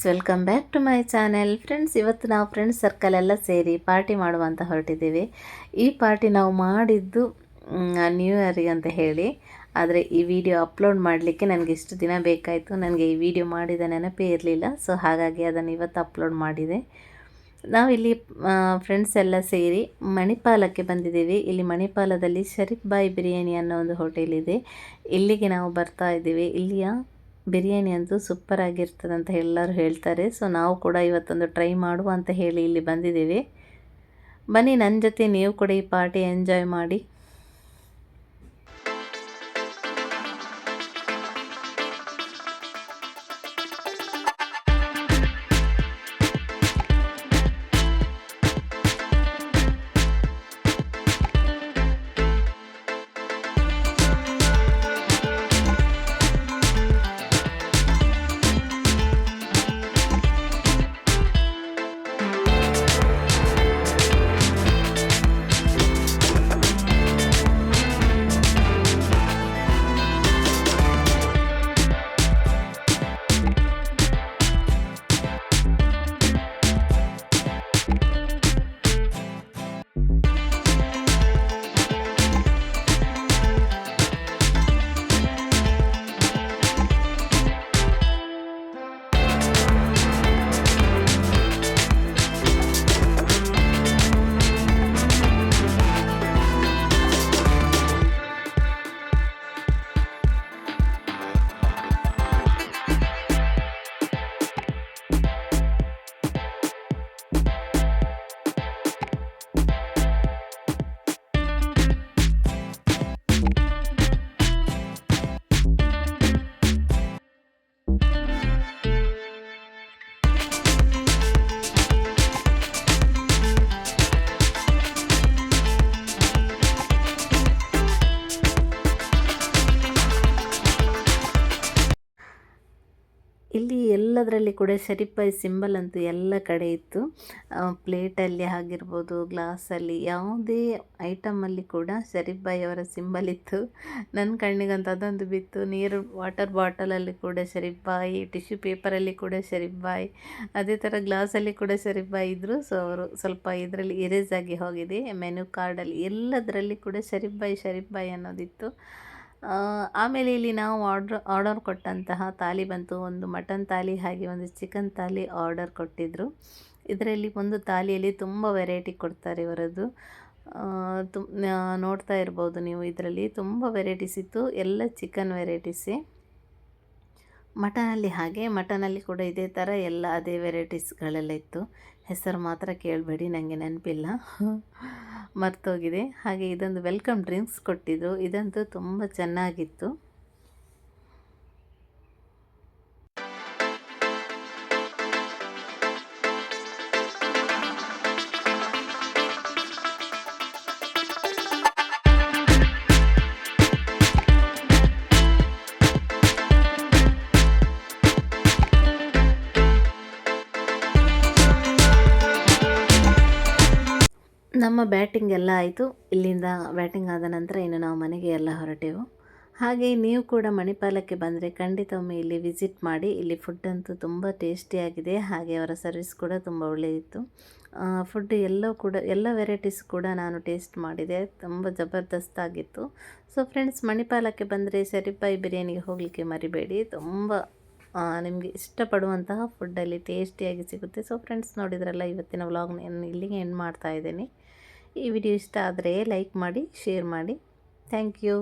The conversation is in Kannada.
Friends, welcome back to my channel. Friends, ಇವತ್ತು ನಾವು ಫ್ರೆಂಡ್ಸ್ ಸರ್ಕಲ್ ಎಲ್ಲ ಸೇರಿ ಪಾರ್ಟಿ ಮಾಡುವಂತ ಹೊರಟಿದ್ದೀವಿ. ಈ ಪಾರ್ಟಿ ನಾವು ಮಾಡಿದ್ದು ನ್ಯೂ ಇಯರಿಗೆ ಅಂತ ಹೇಳಿ. ಆದರೆ ಈ ವಿಡಿಯೋ ಅಪ್ಲೋಡ್ ಮಾಡಲಿಕ್ಕೆ ನನಗೆ ಇಷ್ಟು ದಿನ ಬೇಕಾಯಿತು. ನನಗೆ ಈ ವಿಡಿಯೋ ಮಾಡಿದ ನೆನಪೇ ಇರಲಿಲ್ಲ. ಸೊ ಹಾಗಾಗಿ ಅದನ್ನು ಇವತ್ತು ಅಪ್ಲೋಡ್ ಮಾಡಿದೆ. ನಾವಿಲ್ಲಿ ಫ್ರೆಂಡ್ಸ್ ಎಲ್ಲ ಸೇರಿ ಮಣಿಪಾಲಕ್ಕೆ ಬಂದಿದ್ದೀವಿ. ಇಲ್ಲಿ ಮಣಿಪಾಲದಲ್ಲಿ ಶರೀಫ್ ಬಾಯ್ ಬಿರಿಯಾನಿ ಅನ್ನೋ ಒಂದು ಹೋಟೆಲ್ ಇದೆ. ಇಲ್ಲಿಗೆ ನಾವು ಬರ್ತಾ ಇದ್ದೀವಿ. ಇಲ್ಲಿಯ ಬಿರಿಯಾನಿ ಅಂತೂ ಸೂಪರ್ ಆಗಿರ್ತದೆ ಅಂತ ಎಲ್ಲರೂ ಹೇಳ್ತಾರೆ. ಸೊ ನಾವು ಕೂಡ ಇವತ್ತೊಂದು ಟ್ರೈ ಮಾಡುವ ಅಂತ ಹೇಳಿ ಇಲ್ಲಿ ಬಂದಿದ್ದೀವಿ. ಬನ್ನಿ, ನನ್ನ ಜೊತೆ ನೀವು ಕೂಡ ಈ ಪಾರ್ಟಿ ಎಂಜಾಯ್ ಮಾಡಿ. ಇಲ್ಲಿ ಎಲ್ಲದರಲ್ಲಿ ಕೂಡ ಶರೀಫ್ ಬಾಯ್ ಸಿಂಬಲ್ ಅಂತೂ ಎಲ್ಲ ಕಡೆ ಇತ್ತು. ಪ್ಲೇಟಲ್ಲಿ ಆಗಿರ್ಬೋದು, ಗ್ಲಾಸಲ್ಲಿ, ಯಾವುದೇ ಐಟಮಲ್ಲಿ ಕೂಡ ಶರೀಫ್ ಬಾಯ್ ಅವರ ಸಿಂಬಲ್ ಇತ್ತು. ನನ್ನ ಕಣ್ಣಿಗಂತೂ ಅದೊಂದು ಬಿತ್ತು. ನೀರು ವಾಟರ್ ಬಾಟಲಲ್ಲಿ ಕೂಡ ಶರೀಫ್ ಬಾಯ್, ಟಿಶ್ಯೂ ಪೇಪರಲ್ಲಿ ಕೂಡ ಶರೀಫ್ ಬಾಯ್, ಅದೇ ಥರ ಗ್ಲಾಸಲ್ಲಿ ಕೂಡ ಶರೀಫ್ ಬಾಯ್ ಇದ್ದರು. ಸೊ ಅವರು ಸ್ವಲ್ಪ ಇದರಲ್ಲಿ ಎರೇಸ್ ಆಗಿ ಹೋಗಿದೆ. ಮೆನು ಕಾರ್ಡಲ್ಲಿ ಎಲ್ಲದರಲ್ಲಿ ಕೂಡ ಶರೀಫ್ ಬಾಯ್ ಅನ್ನೋದಿತ್ತು. ಆಮೇಲೆ ಇಲ್ಲಿ ನಾವು ಆರ್ಡರ್ ಕೊಟ್ಟಂತಹ ಥಾಲಿ ಬಂತು. ಒಂದು ಮಟನ್ ಥಾಲಿ ಹಾಗೆ ಒಂದು ಚಿಕನ್ ಥಾಲಿ ಆರ್ಡರ್ ಕೊಟ್ಟಿದ್ದರು. ಇದರಲ್ಲಿ ಒಂದು ಥಾಲಿಯಲ್ಲಿ ತುಂಬ ವೆರೈಟಿ ಕೊಡ್ತಾರೆ ಇವರದ್ದು. ನೋಡ್ತಾ ಇರ್ಬೋದು ನೀವು, ಇದರಲ್ಲಿ ತುಂಬ ವೆರೈಟೀಸ್ ಇತ್ತು. ಎಲ್ಲ ಚಿಕನ್ ವೆರೈಟೀಸೇ. ಮಟನಲ್ಲಿ ಹಾಗೆ, ಮಟನಲ್ಲಿ ಕೂಡ ಇದೇ ಥರ ಎಲ್ಲ ಅದೇ ವೆರೈಟೀಸ್ಗಳೆಲ್ಲ ಇತ್ತು. ಹೆಸರು ಮಾತ್ರ ಕೇಳಬೇಡಿ, ನನಗೆ ನೆನಪಿಲ್ಲ, ಮರ್ತೋಗಿದೆ. ಹಾಗೆ ಇದೊಂದು ವೆಲ್ಕಮ್ ಡ್ರಿಂಕ್ಸ್ ಕೊಟ್ಟಿದ್ರು. ಇದಂತೂ ತುಂಬ ಚೆನ್ನಾಗಿತ್ತು. ನಮ್ಮ ಬ್ಯಾಟಿಂಗ್ ಎಲ್ಲ ಆಯಿತು. ಇಲ್ಲಿಂದ ಬ್ಯಾಟಿಂಗ್ ಆದ ನಂತರ ಇನ್ನು ನಾವು ಮನೆಗೆ ಎಲ್ಲ ಹೊರಟೆವು. ಹಾಗೆ ನೀವು ಕೂಡ ಮಣಿಪಾಲಕ್ಕೆ ಬಂದರೆ ಖಂಡಿತ ಒಮ್ಮೆ ಇಲ್ಲಿ ವಿಸಿಟ್ ಮಾಡಿ. ಇಲ್ಲಿ ಫುಡ್ ಅಂತೂ ತುಂಬ ಟೇಸ್ಟಿಯಾಗಿದೆ. ಹಾಗೆ ಅವರ ಸರ್ವಿಸ್ ಕೂಡ ತುಂಬ ಒಳ್ಳೆಯದಿತ್ತು. ಫುಡ್ ಎಲ್ಲ ವೆರೈಟೀಸ್ ಕೂಡ ನಾನು ಟೇಸ್ಟ್ ಮಾಡಿದೆ. ತುಂಬ ಜಬರ್ದಸ್ತಾಗಿತ್ತು. ಸೊ ಫ್ರೆಂಡ್ಸ್, ಮಣಿಪಾಲಕ್ಕೆ ಬಂದರೆ ಶರೀಫ್ ಬಾಯ್ ಬಿರಿಯಾನಿಗೆ ಹೋಗಲಿಕ್ಕೆ ಮರಿಬೇಡಿ. ತುಂಬ ನಿಮಗೆ ಇಷ್ಟಪಡುವಂತಹ ಫುಡ್ಡಲ್ಲಿ ಟೇಸ್ಟಿಯಾಗಿ ಸಿಗುತ್ತೆ. ಸೊ ಫ್ರೆಂಡ್ಸ್, ನೋಡಿದ್ರಲ್ಲ, ಇವತ್ತಿನ ವ್ಲಾಗ್ನ ಇಲ್ಲಿಗೆ ಎಂಡ್ ಮಾಡ್ತಾ ಇದ್ದೀನಿ. ಈ ವಿಡಿಯೋ ಇಷ್ಟ ಆದರೆ ಲೈಕ್ ಮಾಡಿ, ಶೇರ್ ಮಾಡಿ. Thank you.